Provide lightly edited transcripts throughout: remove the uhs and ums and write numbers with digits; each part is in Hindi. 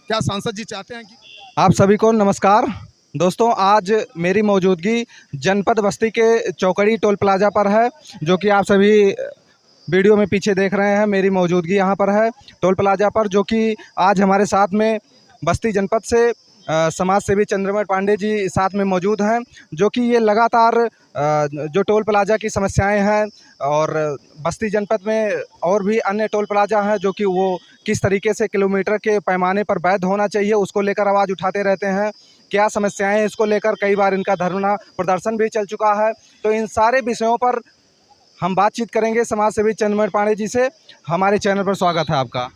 क्या सांसद जी चाहते हैं कि आप सभी को नमस्कार। दोस्तों, आज मेरी मौजूदगी जनपद बस्ती के चौकड़ी टोल प्लाज़ा पर है, जो कि आप सभी वीडियो में पीछे देख रहे हैं। मेरी मौजूदगी यहाँ पर है टोल प्लाज़ा पर, जो कि आज हमारे साथ में बस्ती जनपद से समाज सेवी चंद्रमय पांडे जी साथ में मौजूद हैं, जो कि ये लगातार जो टोल प्लाज़ा की समस्याएं हैं और बस्ती जनपद में और भी अन्य टोल प्लाज़ा हैं, जो कि वो किस तरीके से किलोमीटर के पैमाने पर वैध होना चाहिए उसको लेकर आवाज़ उठाते रहते हैं। क्या समस्याएं हैं, इसको लेकर कई बार इनका धरना प्रदर्शन भी चल चुका है। तो इन सारे विषयों पर हम बातचीत करेंगे समाज सेवी चंद्रमय पांडे जी से। हमारे चैनल पर स्वागत है आपका।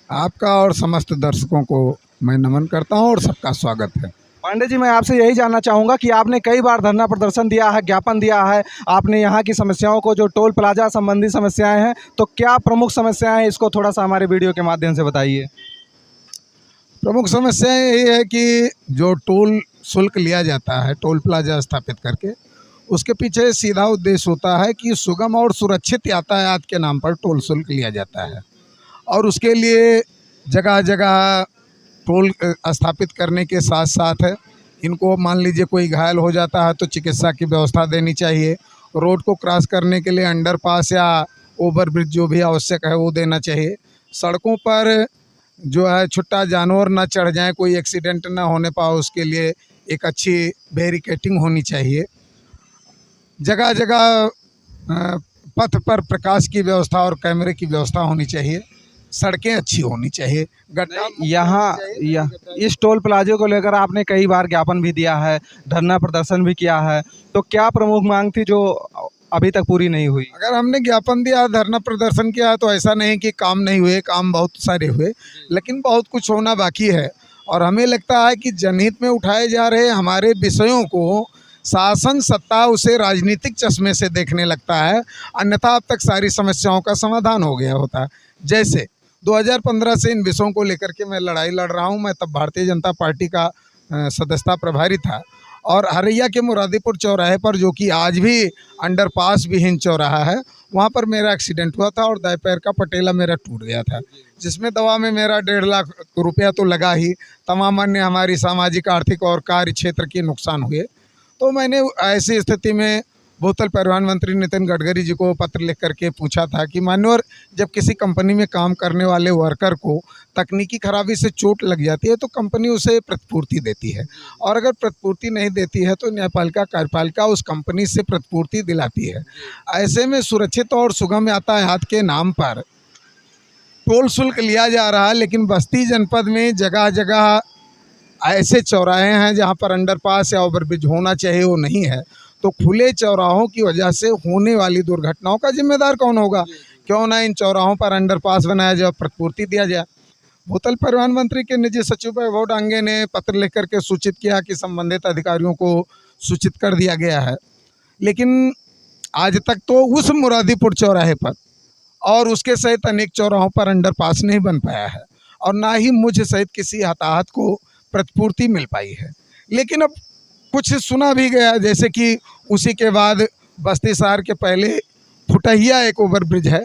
आपका और समस्त दर्शकों को मैं नमन करता हूं और सबका स्वागत है। पांडे जी, मैं आपसे यही जानना चाहूँगा कि आपने कई बार धरना प्रदर्शन दिया है, ज्ञापन दिया है, आपने यहाँ की समस्याओं को, जो टोल प्लाजा संबंधी समस्याएं हैं, तो क्या प्रमुख समस्याएं हैं, इसको थोड़ा सा हमारे वीडियो के माध्यम से बताइए। प्रमुख समस्या यही है कि जो टोल शुल्क लिया जाता है टोल प्लाजा स्थापित करके, उसके पीछे सीधा उद्देश्य होता है कि सुगम और सुरक्षित यातायात के नाम पर टोल शुल्क लिया जाता है और उसके लिए जगह जगह टोल स्थापित करने के साथ साथ इनको मान लीजिए कोई घायल हो जाता है तो चिकित्सा की व्यवस्था देनी चाहिए। रोड को क्रॉस करने के लिए अंडरपास या ओवरब्रिज जो भी आवश्यक है वो देना चाहिए। सड़कों पर जो है छुट्टा जानवर ना चढ़ जाए, कोई एक्सीडेंट ना होने पाए, उसके लिए एक अच्छी बैरिकेटिंग होनी चाहिए। जगह जगह पथ पर प्रकाश की व्यवस्था और कैमरे की व्यवस्था होनी चाहिए। सड़कें अच्छी होनी चाहिए। यहाँ इस टोल प्लाजे को लेकर आपने कई बार ज्ञापन भी दिया है, धरना प्रदर्शन भी किया है, तो क्या प्रमुख मांग थी जो अभी तक पूरी नहीं हुई? अगर हमने ज्ञापन दिया, धरना प्रदर्शन किया, तो ऐसा नहीं कि काम नहीं हुए, काम बहुत सारे हुए, लेकिन बहुत कुछ होना बाकी है। और हमें लगता है कि जनहित में उठाए जा रहे हमारे विषयों को शासन सत्ता उसे राजनीतिक चश्मे से देखने लगता है, अन्यथा अब तक सारी समस्याओं का समाधान हो गया होता है। जैसे 2015 से इन विषयों को लेकर के मैं लड़ाई लड़ रहा हूं। मैं तब भारतीय जनता पार्टी का सदस्यता प्रभारी था और हरैया के मुरादीपुर चौराहे पर, जो कि आज भी अंडरपास विहीन चौराहा है, वहां पर मेरा एक्सीडेंट हुआ था और दाएं पैर का पटेला मेरा टूट गया था, जिसमें दवा में मेरा 1.5 लाख रुपया तो लगा ही, तमाम अन्य हमारी सामाजिक, आर्थिक और कार्य क्षेत्र के नुकसान हुए। तो मैंने ऐसी स्थिति में भूतल परिवहन मंत्री नितिन गडकरी जी को पत्र लिख करके पूछा था कि मान्यवर, जब किसी कंपनी में काम करने वाले वर्कर को तकनीकी खराबी से चोट लग जाती है तो कंपनी उसे प्रतिपूर्ति देती है, और अगर प्रतिपूर्ति नहीं देती है तो न्यायपालिका कार्यपालिका उस कंपनी से प्रतिपूर्ति दिलाती है। ऐसे में सुरक्षित और सुगम यातायात के नाम पर टोल शुल्क लिया जा रहा है, लेकिन बस्ती जनपद में जगह जगह ऐसे चौराहे हैं जहाँ पर अंडरपास या ओवरब्रिज होना चाहिए, वो नहीं है। तो खुले चौराहों की वजह से होने वाली दुर्घटनाओं का जिम्मेदार कौन होगा? क्यों ना इन चौराहों पर अंडरपास बनाया जाए, प्रतिपूर्ति दिया जाए। भूतल परिवहन मंत्री के निजी सचिव वैभव डांगे ने पत्र लिख करके सूचित किया कि संबंधित अधिकारियों को सूचित कर दिया गया है, लेकिन आज तक तो उस मुरादीपुर चौराहे पर और उसके सहित अनेक चौराहों पर अंडरपास नहीं बन पाया है और ना ही मुझ सहित किसी हताहत को प्रतिपूर्ति मिल पाई है। लेकिन अब कुछ सुना भी गया, जैसे कि उसी के बाद बस्ती शहर के पहले फुटहिया एक ओवरब्रिज है,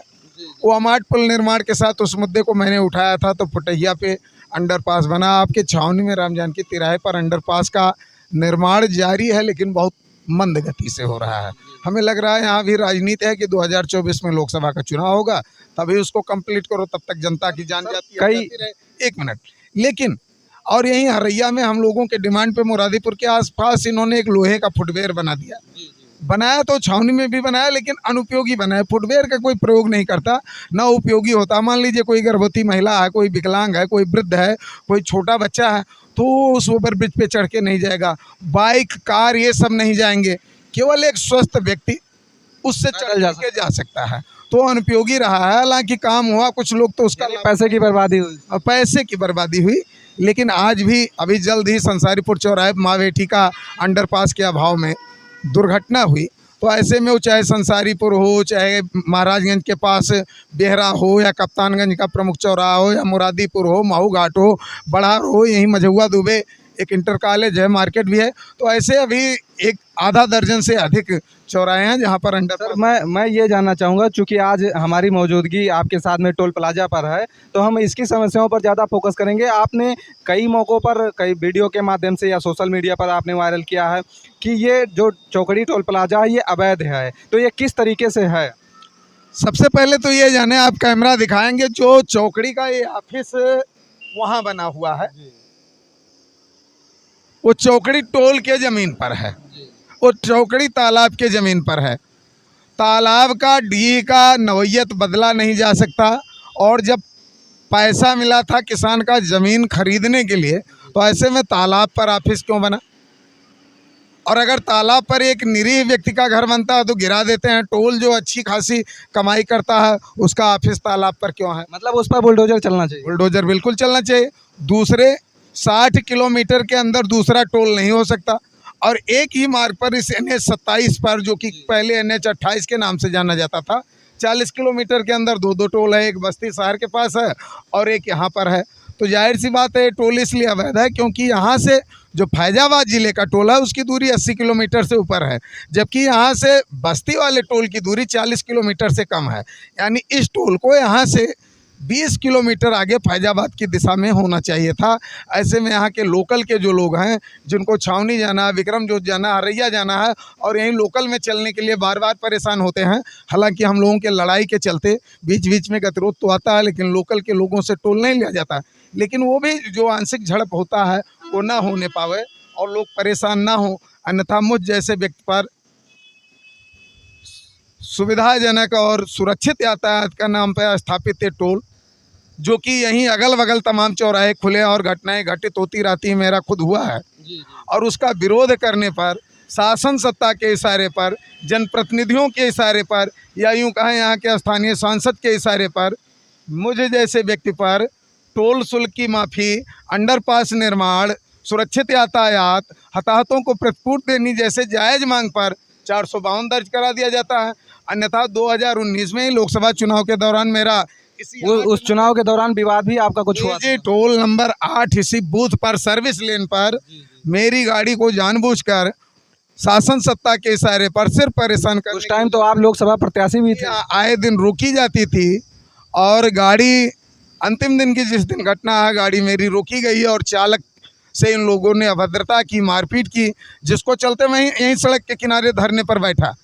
वो अमाट पुल निर्माण के साथ उस मुद्दे को मैंने उठाया था, तो फुटहिया पे अंडरपास बना। आपके छावनी में राम जानकी तिराहे पर अंडरपास का निर्माण जारी है, लेकिन बहुत मंद गति से हो रहा है। हमें लग रहा है यहाँ भी राजनीति है कि 2024 में लोकसभा का चुनाव होगा, तभी उसको कंप्लीट करो, तब तक जनता की जान जाती है। एक मिनट, लेकिन और यहीं हरैया में हम लोगों के डिमांड पे मुरादीपुर के आसपास इन्होंने एक लोहे का फुटवेयर बना दिया। बनाया तो छावनी में भी बनाया, लेकिन अनुपयोगी बनाया। फुटवेयर का कोई प्रयोग नहीं करता, ना उपयोगी होता। मान लीजिए कोई गर्भवती महिला है, कोई विकलांग है, कोई वृद्ध है, कोई छोटा बच्चा है, तो उस ओवरब्रिज पे चढ़ के नहीं जाएगा। बाइक, कार, ये सब नहीं जाएंगे, केवल एक स्वस्थ व्यक्ति उससे चढ़ के जा सकता है। तो अनुपयोगी रहा है। हालांकि काम हुआ, कुछ लोग तो उसका पैसे की बर्बादी हुई, लेकिन आज भी अभी जल्द ही संसारीपुर चौराहे माँ बेटी का अंडरपास के अभाव में दुर्घटना हुई। तो ऐसे में वो चाहे संसारीपुर हो, चाहे महाराजगंज के पास बेहरा हो, या कप्तानगंज का प्रमुख चौराहा हो, या मुरादीपुर हो, महू घाट हो, बड़ार हो, यहीं मझौआ दुबे, एक इंटर कॉलेज है, मार्केट भी है। तो ऐसे अभी एक आधा दर्जन से अधिक चौराहे हैं जहाँ पर अंडर सर मैं ये जानना चाहूँगा, चूँकि आज हमारी मौजूदगी आपके साथ में टोल प्लाजा पर है, तो हम इसकी समस्याओं पर ज़्यादा फोकस करेंगे। आपने कई मौक़ों पर, कई वीडियो के माध्यम से या सोशल मीडिया पर आपने वायरल किया है कि ये जो चौकड़ी टोल प्लाजा है ये अवैध है, तो ये किस तरीके से है? सबसे पहले तो ये जाने, आप कैमरा दिखाएंगे, जो चौकड़ी का ये ऑफिस वहाँ बना हुआ है, वो चौकड़ी टोल के ज़मीन पर है, वो चौकड़ी तालाब के ज़मीन पर है। तालाब का डी का नौयत बदला नहीं जा सकता, और जब पैसा मिला था किसान का ज़मीन खरीदने के लिए, तो ऐसे में तालाब पर ऑफिस क्यों बना? और अगर तालाब पर एक निरीह व्यक्ति का घर बनता है तो गिरा देते हैं। टोल जो अच्छी खासी कमाई करता है उसका ऑफिस तालाब पर क्यों है? मतलब उस पर बुलडोजर चलना चाहिए। बुलडोजर बिल्कुल चलना चाहिए। दूसरे 60 किलोमीटर के अंदर दूसरा टोल नहीं हो सकता, और एक ही मार्ग पर इस NH 27 पर, जो कि पहले NH 28 के नाम से जाना जाता था, 40 किलोमीटर के अंदर दो टोल है। एक बस्ती शहर के पास है और एक यहाँ पर है। तो जाहिर सी बात है टोल इसलिए अवैध है क्योंकि यहाँ से जो फैजाबाद ज़िले का टोल है उसकी दूरी 80 किलोमीटर से ऊपर है, जबकि यहाँ से बस्ती वाले टोल की दूरी 40 किलोमीटर से कम है। यानी इस टोल को यहाँ से 20 किलोमीटर आगे फैजाबाद की दिशा में होना चाहिए था। ऐसे में यहाँ के लोकल के जो लोग हैं, जिनको छावनी जाना है, विक्रम जोत जाना, हरैया जाना है, और यहीं लोकल में चलने के लिए बार बार परेशान होते हैं। हालांकि हम लोगों के लड़ाई के चलते बीच बीच में गतिरोध तो आता है, लेकिन लोकल के लोगों से टोल नहीं लिया जाता। लेकिन वो भी जो आंशिक झड़प होता है वो ना होने पावे और लोग परेशान ना हो, अन्यथा मुझ जैसे व्यक्ति पर सुविधाजनक और सुरक्षित यातायात का नाम पर स्थापित है टोल, जो कि यहीं अगल बगल तमाम चौराहे खुले और घटनाएं घटित होती रहती हैं। मेरा खुद हुआ है। और उसका विरोध करने पर शासन सत्ता के इशारे पर, जनप्रतिनिधियों के इशारे पर, या यूँ कहें यहाँ के स्थानीय सांसद के इशारे पर, मुझे जैसे व्यक्ति पर टोल शुल्क की माफ़ी, अंडरपास निर्माण, सुरक्षित यातायात, हताहतों को प्रतिपूर्ति देने जैसे जायज़ मांग पर 452 दर्ज करा दिया जाता है। अन्यथा 2019 में ही लोकसभा चुनाव के दौरान मेरा उस चुनाव के दौरान विवाद भी आपका कुछ हुआ? जी, टोल नंबर 8 इसी बूथ पर सर्विस लेन पर मेरी गाड़ी को जानबूझकर शासन सत्ता के इशारे पर सिर्फ परेशान कर, उस टाइम तो आप लोकसभा प्रत्याशी भी थे। आए दिन रोकी जाती थी, और गाड़ी अंतिम दिन की जिस दिन घटना है, गाड़ी मेरी रोकी गई और चालक से इन लोगों ने अभद्रता की, मारपीट की, जिसको चलते मैं यहीं सड़क के किनारे धरने पर बैठा।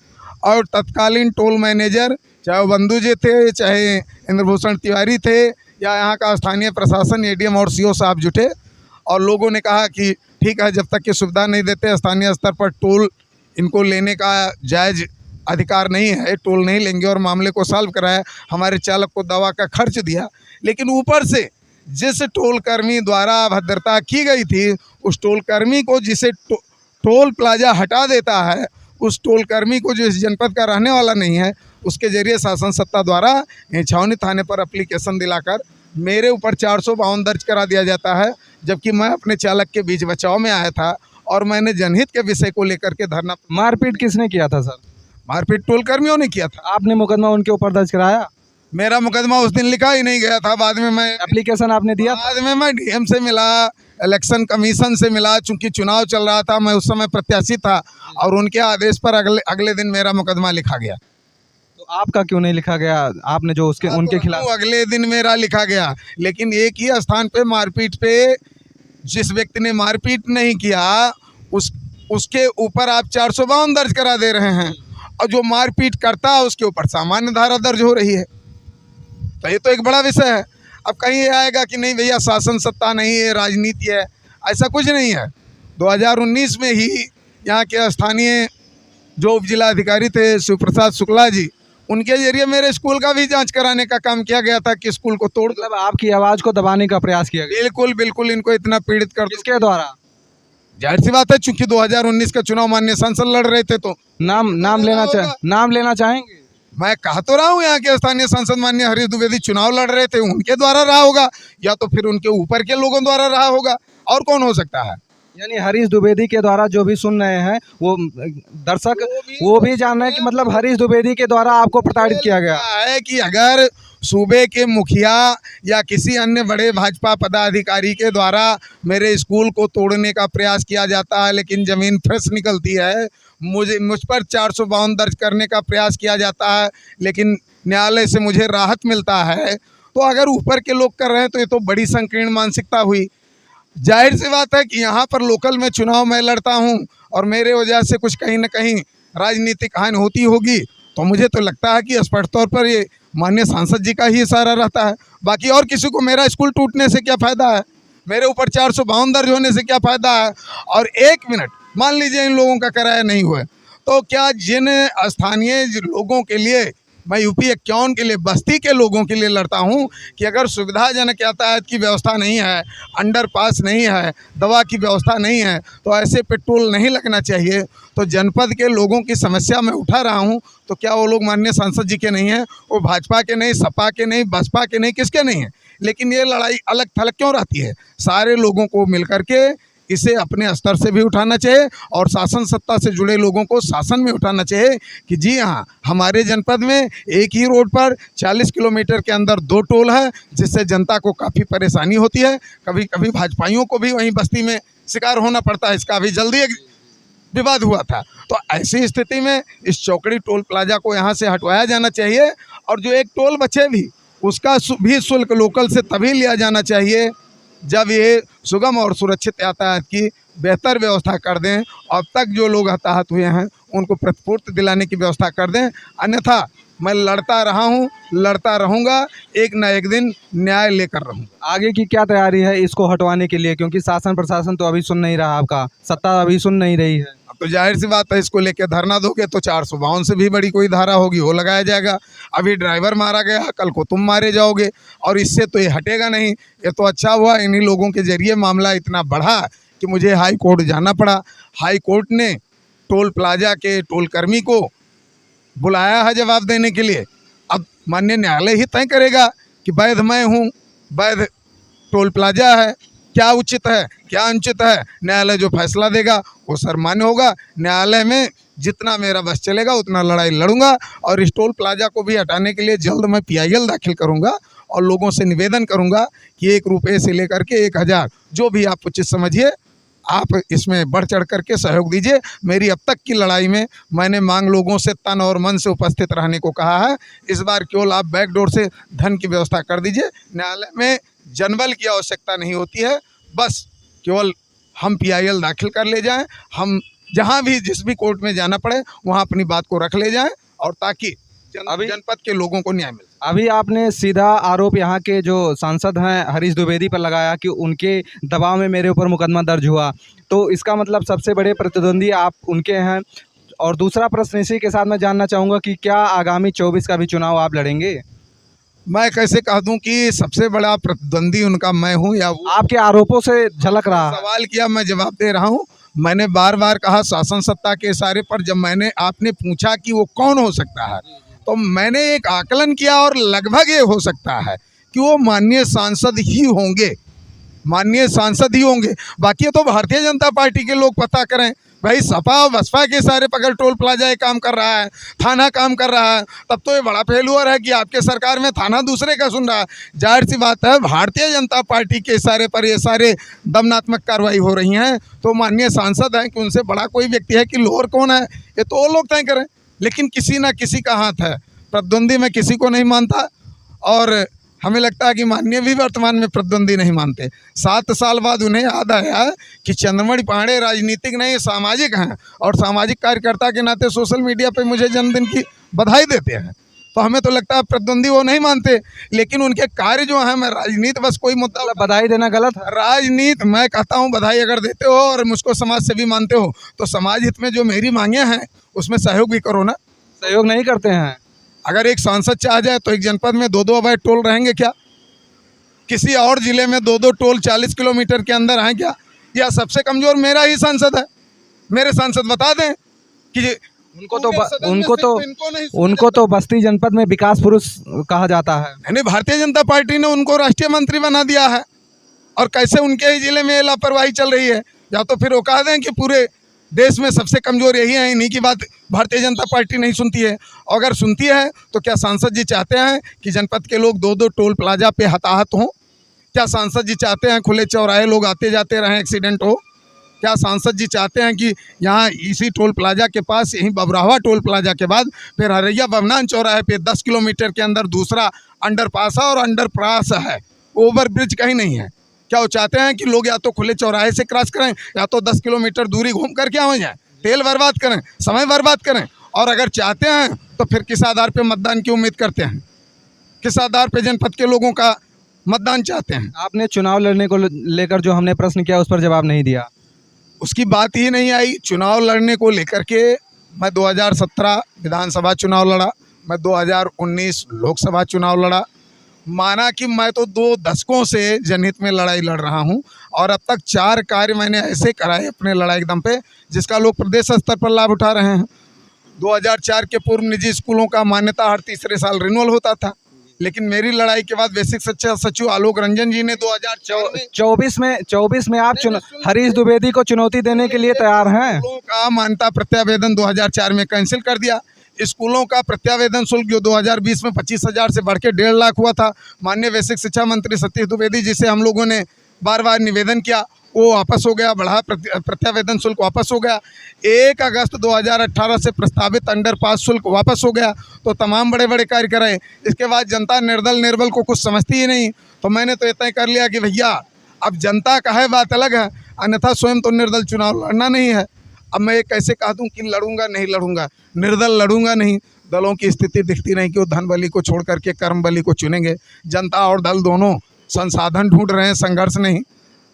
और तत्कालीन टोल मैनेजर, चाहे वो बंधु जी थे, चाहे इंद्रभूषण तिवारी थे, या यहाँ का स्थानीय प्रशासन, ADM और CO साहब जुटे, और लोगों ने कहा कि ठीक है, जब तक की सुविधा नहीं देते स्थानीय स्तर पर टोल इनको लेने का जायज़ अधिकार नहीं है, टोल नहीं लेंगे, और मामले को सॉल्व कराया। हमारे चालक को दवा का खर्च दिया, लेकिन ऊपर से जिस टोल कर्मी द्वारा अभद्रता की गई थी, उस टोल कर्मी को, जिसे टोल प्लाजा हटा देता है, उस टोल कर्मी को, जो इस जनपद का रहने वाला नहीं है, उसके जरिए शासन सत्ता द्वारा छावनी थाने पर एप्लीकेशन दिलाकर मेरे ऊपर 452 दर्ज करा दिया जाता है, जबकि मैं अपने चालक के बीच बचाव में आया था और मैंने जनहित के विषय को लेकर के धरना। मारपीट किसने किया था सर? मारपीट टोल कर्मियों ने किया था। आपने मुकदमा उनके ऊपर दर्ज कराया? मेरा मुकदमा उस दिन लिखा ही नहीं गया था। बाद में मैं एप्लीकेशन आपने दिया? बाद में मैं DM से मिला, इलेक्शन कमीशन से मिला, चूंकि चुनाव चल रहा था, मैं उस समय प्रत्याशी था, और उनके आदेश पर अगले दिन मेरा मुकदमा लिखा गया। तो आपका क्यों नहीं लिखा गया? आपने जो उनके खिलाफ अगले दिन मेरा लिखा गया, लेकिन एक ही स्थान पे मारपीट पे जिस व्यक्ति ने मारपीट नहीं किया उसके ऊपर आप 452 दर्ज करा दे रहे हैं, और जो मारपीट करता है उसके ऊपर सामान्य धारा दर्ज हो रही है। तो ये तो एक बड़ा विषय है। अब कहीं ये आएगा कि नहीं भैया शासन सत्ता नहीं है, राजनीति है, ऐसा कुछ नहीं है। 2019 में ही यहाँ के स्थानीय जो उप जिलाधिकारी थे शिव प्रसाद शुक्ला जी, उनके जरिए मेरे स्कूल का भी जांच कराने का काम किया गया था कि स्कूल को तोड़, मतलब आपकी आवाज़ को दबाने का प्रयास किया गया? बिल्कुल बिल्कुल, इनको इतना पीड़ित कर, किसके द्वारा? जाहिर सी बात है, चूंकि 2019 का चुनाव माननीय सांसद लड़ रहे थे, तो नाम लेना चाहेंगे? मैं कह तो रहा हूँ, यहाँ के स्थानीय सांसद माननीय हरीश द्विवेदी चुनाव लड़ रहे थे, उनके द्वारा रहा होगा, या तो फिर उनके ऊपर के लोगों द्वारा रहा होगा, और कौन हो सकता है। यानी हरीश द्विवेदी के द्वारा, जो भी सुन रहे हैं वो दर्शक वो भी जान रहे हैं कि मतलब हरीश द्विवेदी के द्वारा आपको प्रताड़ित किया गया है कि अगर सूबे के मुखिया या किसी अन्य बड़े भाजपा पदाधिकारी के द्वारा मेरे स्कूल को तोड़ने का प्रयास किया जाता है, लेकिन ज़मीन फ्रेश निकलती है। मुझ पर 452 दर्ज करने का प्रयास किया जाता है, लेकिन न्यायालय से मुझे राहत मिलता है। तो अगर ऊपर के लोग कर रहे हैं तो ये तो बड़ी संकीर्ण मानसिकता हुई। जाहिर सी बात है कि यहाँ पर लोकल में चुनाव मैं लड़ता हूँ और मेरे वजह से कुछ कहीं ना कहीं राजनीतिक हानि होती होगी, तो मुझे तो लगता है कि स्पष्ट तौर पर ये माननीय सांसद जी का ही इशारा रहता है। बाकी और किसी को मेरा स्कूल टूटने से क्या फ़ायदा है, मेरे ऊपर 452 दर्ज होने से क्या फ़ायदा है। और 1 मिनट मान लीजिए इन लोगों का किराया नहीं हुआ, तो क्या जिन स्थानीय लोगों के लिए मैं यूपी 51 के लिए, बस्ती के लोगों के लिए लड़ता हूं कि अगर सुविधाजनक यातायात की व्यवस्था नहीं है, अंडरपास नहीं है, दवा की व्यवस्था नहीं है, तो ऐसे पे टोल नहीं लगना चाहिए। तो जनपद के लोगों की समस्या मैं उठा रहा हूं, तो क्या वो लोग माननीय सांसद जी के नहीं हैं, वो भाजपा के नहीं, सपा के नहीं, बसपा के नहीं, किसके नहीं हैं? लेकिन ये लड़ाई अलग थलग क्यों रहती है? सारे लोगों को मिल करके इसे अपने स्तर से भी उठाना चाहिए और शासन सत्ता से जुड़े लोगों को शासन में उठाना चाहिए कि जी हाँ, हमारे जनपद में एक ही रोड पर 40 किलोमीटर के अंदर 2 टोल है, जिससे जनता को काफ़ी परेशानी होती है। कभी कभी भाजपाइयों को भी वहीं बस्ती में शिकार होना पड़ता है। इसका अभी जल्दी एक विवाद हुआ था। तो ऐसी स्थिति में इस चौकड़ी टोल प्लाजा को यहाँ से हटवाया जाना चाहिए और जो एक टोल बचे भी उसका भी शुल्क लोकल से तभी लिया जाना चाहिए जब ये सुगम और सुरक्षित यातायात की बेहतर व्यवस्था कर दें। अब तक जो लोग हताहत हुए हैं उनको प्रतिपूर्ति दिलाने की व्यवस्था कर दें, अन्यथा मैं लड़ता रहा हूँ, लड़ता रहूँगा, एक न एक दिन न्याय लेकर रहूँगा। आगे की क्या तैयारी है इसको हटवाने के लिए, क्योंकि शासन प्रशासन तो अभी सुन नहीं रहा, आपका सत्ता अभी सुन नहीं रही है। अब तो जाहिर सी बात है, इसको लेकर धरना दोगे तो 452 से भी बड़ी कोई धारा होगी वो लगाया जाएगा। अभी ड्राइवर मारा गया, कल को तुम मारे जाओगे और इससे तो ये हटेगा नहीं। ये तो अच्छा हुआ इन्हीं लोगों के जरिए मामला इतना बढ़ा कि मुझे हाई कोर्ट जाना पड़ा। हाई कोर्ट ने टोल प्लाजा के टोल कर्मी को बुलाया है जवाब देने के लिए। अब माननीय न्यायालय ही तय करेगा कि वैध मैं हूँ, वैध टोल प्लाजा है, क्या उचित है क्या अनुचित है। न्यायालय जो फैसला देगा वो सर्वमान्य होगा। न्यायालय में जितना मेरा बस चलेगा उतना लड़ाई लड़ूंगा और इस टोल प्लाजा को भी हटाने के लिए जल्द मैं PIL दाखिल करूंगा और लोगों से निवेदन करूंगा कि 1 रुपये से लेकर के 1000 जो भी आप उचित समझिए, आप इसमें बढ़ चढ़ करके सहयोग दीजिए। मेरी अब तक की लड़ाई में मैंने मांग लोगों से तन और मन से उपस्थित रहने को कहा है। इस बार केवल आप बैकडोर से धन की व्यवस्था कर दीजिए। न्यायालय में जनबल की आवश्यकता नहीं होती है, बस केवल हम PIL दाखिल कर ले जाएं, हम जहां भी जिस भी कोर्ट में जाना पड़े वहां अपनी बात को रख ले जाएं और ताकि जनपद के लोगों को न्याय मिले। अभी आपने सीधा आरोप यहाँ के जो सांसद हैं हरीश द्विवेदी पर लगाया कि उनके दबाव में मेरे ऊपर मुकदमा दर्ज हुआ, तो इसका मतलब सबसे बड़े प्रतिद्वंदी आप उनके हैं। और दूसरा प्रश्न इसी के साथ मैं जानना चाहूँगा कि क्या आगामी 24 का भी चुनाव आप लड़ेंगे? मैं कैसे कह दूं कि सबसे बड़ा प्रतिद्वंदी उनका मैं हूं या वो? आपके आरोपों से झलक रहा है। सवाल किया, मैं जवाब दे रहा हूं। मैंने बार बार कहा शासन सत्ता के इशारे पर, जब आपने पूछा कि वो कौन हो सकता है, तो मैंने एक आकलन किया और लगभग ये हो सकता है कि वो माननीय सांसद ही होंगे, माननीय सांसद ही होंगे। बाकी तो भारतीय जनता पार्टी के लोग पता करें। भाई सपा और बसपा के सारे पकड़ टोल प्लाजा ये काम कर रहा है, थाना काम कर रहा है, तब तो ये बड़ा फेलुअर है कि आपके सरकार में थाना दूसरे का सुन रहा है। जाहिर सी बात है भारतीय जनता पार्टी के इशारे पर ये सारे दमनात्मक कार्रवाई हो रही हैं, तो माननीय सांसद हैं कि उनसे बड़ा कोई व्यक्ति है कि लोअर कौन है, ये तो वो लोग तय करें। लेकिन किसी ना किसी का हाथ है। प्रतिद्वंदी मैं किसी को नहीं मानता और हमें लगता है कि माननीय भी वर्तमान में प्रतिद्वंदी नहीं मानते। 7 साल बाद उन्हें याद आया कि चंद्रमणि पांडे राजनीतिक नहीं सामाजिक हैं और सामाजिक कार्यकर्ता के नाते सोशल मीडिया पे मुझे जन्मदिन की बधाई देते हैं। तो हमें तो लगता है प्रतिद्वंदी वो नहीं मानते, लेकिन उनके कार्य जो हैं, मैं राजनीति बस कोई मुद्दा बधाई देना गलत है? राजनीति मैं कहता हूँ बधाई अगर देते हो और मुझको समाज सेवी मानते हो तो समाज हित में जो मेरी मांगे हैं उसमें सहयोग भी करो ना। सहयोग नहीं करते हैं। अगर एक सांसद चाह जाए तो एक जनपद में 2-2 अवैध टोल रहेंगे क्या? किसी और जिले में 2-2 टोल 40 किलोमीटर के अंदर हैं क्या? या सबसे कमजोर मेरा ही सांसद है? मेरे सांसद बता दें कि उनको तो बस्ती जनपद में विकास पुरुष कहा जाता है। यानी भारतीय जनता पार्टी ने उनको राष्ट्रीय मंत्री बना दिया है और कैसे उनके ही जिले में लापरवाही चल रही है। या तो फिर वो कह दें कि पूरे देश में सबसे कमज़ोर यही है, इन्हीं की बात भारतीय जनता पार्टी नहीं सुनती है। और अगर सुनती है तो क्या सांसद जी चाहते हैं कि जनपद के लोग 2-2 टोल प्लाजा पे हताहत हों? क्या सांसद जी चाहते हैं खुले चौराहे लोग आते जाते रहें, एक्सीडेंट हो? क्या सांसद जी चाहते हैं कि यहाँ इसी टोल प्लाजा के पास, यहीं बबरावा टोल प्लाजा के बाद फिर हरैया बमनान चौराहे पे 10 किलोमीटर के अंदर दूसरा अंडरपास है और अंडरपास है, ओवर ब्रिज कहीं नहीं है? क्या वो चाहते हैं कि लोग या तो खुले चौराहे से क्रॉस करें या तो 10 किलोमीटर दूरी घूम करके आ जाएं, तेल बर्बाद करें, समय बर्बाद करें? और अगर चाहते हैं तो फिर किस आधार पे मतदान की उम्मीद करते हैं? किस आधार पे जनपद के लोगों का मतदान चाहते हैं? आपने चुनाव लड़ने को लेकर जो हमने प्रश्न किया उस पर जवाब नहीं दिया। उसकी बात ही नहीं आई। चुनाव लड़ने को लेकर के मैं 2017 विधानसभा चुनाव लड़ा, मैं 2019 लोकसभा चुनाव लड़ा। माना कि मैं तो 2 दशकों से जनहित में लड़ाई लड़ रहा हूं और अब तक 4 कार्य मैंने ऐसे कराए अपने लड़ाई दम पे जिसका लोग प्रदेश स्तर पर लाभ उठा रहे हैं। 2004 के पूर्व निजी स्कूलों का मान्यता हर तीसरे साल रिन्यूअल होता था, लेकिन मेरी लड़ाई के बाद बेसिक शिक्षा सचिव आलोक रंजन जी ने 24 में आप हरीश द्विवेदी को चुनौती देने के लिए तैयार हैं? स्कूलों का मान्यता प्रत्यावेदन 2004 में कैंसिल कर दिया। स्कूलों का प्रत्यावेदन शुल्क जो 2020 में 25,000 से बढ़ के 1.5 लाख हुआ था, माननीय बेसिक शिक्षा मंत्री सतीश द्विवेदी जी से हम लोगों ने बार बार निवेदन किया, वो वापस हो गया, बढ़ा प्रत्यावेदन शुल्क वापस हो गया। 1 अगस्त 2018 से प्रस्तावित अंडरपास शुल्क वापस हो गया। तो तमाम बड़े बड़े कार्य कराए। इसके बाद जनता निर्दल निर्बल को कुछ समझती ही नहीं, तो मैंने तो ये तय कर लिया कि भैया अब जनता का है बात अलग है, अन्यथा स्वयं तो निर्दल चुनाव लड़ना नहीं है। अब मैं ये कैसे कह दूँ कि लड़ूंगा नहीं लड़ूंगा? निर्दल लड़ूंगा नहीं। दलों की स्थिति दिखती नहीं कि वो धन बली को छोड़ करके कर्म बली को चुनेंगे। जनता और दल दोनों संसाधन ढूंढ रहे हैं, संघर्ष नहीं।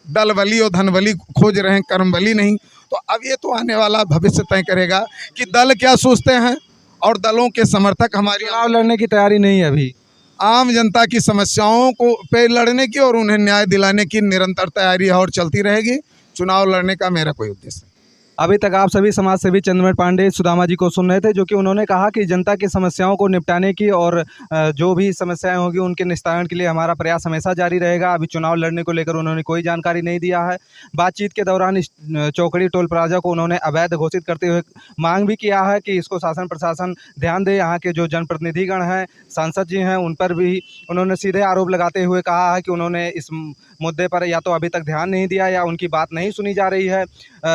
दल बली और धन बली खोज रहे हैं, कर्म बली नहीं। तो अब ये तो आने वाला भविष्य तय करेगा कि दल क्या सोचते हैं और दलों के समर्थक हमारी चुनाव लड़ने की तैयारी नहीं है अभी। आम जनता की समस्याओं को पे लड़ने की और उन्हें न्याय दिलाने की निरंतर तैयारी और चलती रहेगी। चुनाव लड़ने का मेरा कोई उद्देश्य नहीं। अभी तक आप सभी समाज सेवी चंद्रमणि पांडे सुदामा जी को सुन रहे थे, जो कि उन्होंने कहा कि जनता की समस्याओं को निपटाने की और जो भी समस्याएं होगी उनके निस्तारण के लिए हमारा प्रयास हमेशा जारी रहेगा। अभी चुनाव लड़ने को लेकर उन्होंने कोई जानकारी नहीं दिया है। बातचीत के दौरान इस चौकड़ी टोल प्लाजा को उन्होंने अवैध घोषित करते हुए मांग भी किया है कि इसको शासन प्रशासन ध्यान दे। यहाँ के जो जनप्रतिनिधिगण हैं, सांसद जी हैं, उन पर भी उन्होंने सीधे आरोप लगाते हुए कहा है कि उन्होंने इस मुद्दे पर या तो अभी तक ध्यान नहीं दिया या उनकी बात नहीं सुनी जा रही है।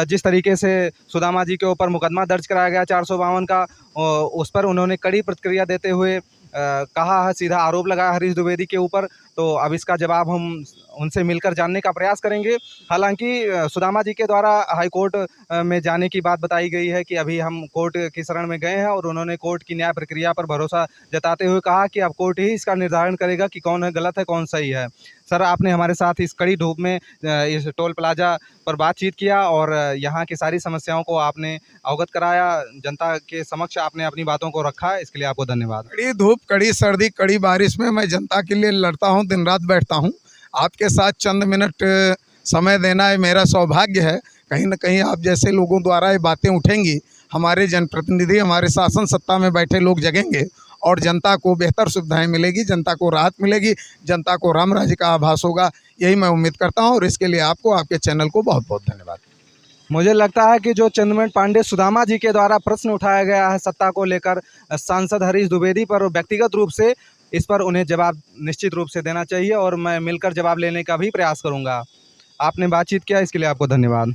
जिस तरीके से सुदामा जी के ऊपर मुकदमा दर्ज कराया गया 452 का, उस पर उन्होंने कड़ी प्रतिक्रिया देते हुए कहा है, सीधा आरोप लगाया हरीश द्विवेदी के ऊपर। तो अब इसका जवाब हम उनसे मिलकर जानने का प्रयास करेंगे। हालांकि सुदामा जी के द्वारा हाई कोर्ट में जाने की बात बताई गई है कि अभी हम कोर्ट की शरण में गए हैं और उन्होंने कोर्ट की न्याय प्रक्रिया पर भरोसा जताते हुए कहा कि अब कोर्ट ही इसका निर्धारण करेगा कि कौन है गलत है कौन सही है। सर, आपने हमारे साथ इस कड़ी धूप में इस टोल प्लाजा पर बातचीत किया और यहाँ की सारी समस्याओं को आपने अवगत कराया, जनता के समक्ष आपने अपनी बातों को रखा, इसके लिए आपको धन्यवाद। कड़ी धूप, कड़ी सर्दी, कड़ी बारिश में मैं जनता के लिए लड़ता हूँ, दिन रात बैठता हूँ। आपके साथ चंद मिनट समय देना है मेरा सौभाग्य है। कहीं ना कहीं आप जैसे लोगों द्वारा ये बातें उठेंगी, हमारे जनप्रतिनिधि, हमारे शासन सत्ता में बैठे लोग जगेंगे और जनता को बेहतर सुविधाएं मिलेगी, जनता को राहत मिलेगी, जनता को राम राज्य का आभास होगा। यही मैं उम्मीद करता हूँ और इसके लिए आपको, आपके चैनल को बहुत बहुत धन्यवाद। मुझे लगता है कि जो चंद्रमणि पांडे सुदामा जी के द्वारा प्रश्न उठाया गया है सत्ता को लेकर सांसद हरीश द्विवेदी पर, व्यक्तिगत रूप से इस पर उन्हें जवाब निश्चित रूप से देना चाहिए और मैं मिलकर जवाब लेने का भी प्रयास करूंगा। आपने बातचीत किया, इसके लिए आपको धन्यवाद।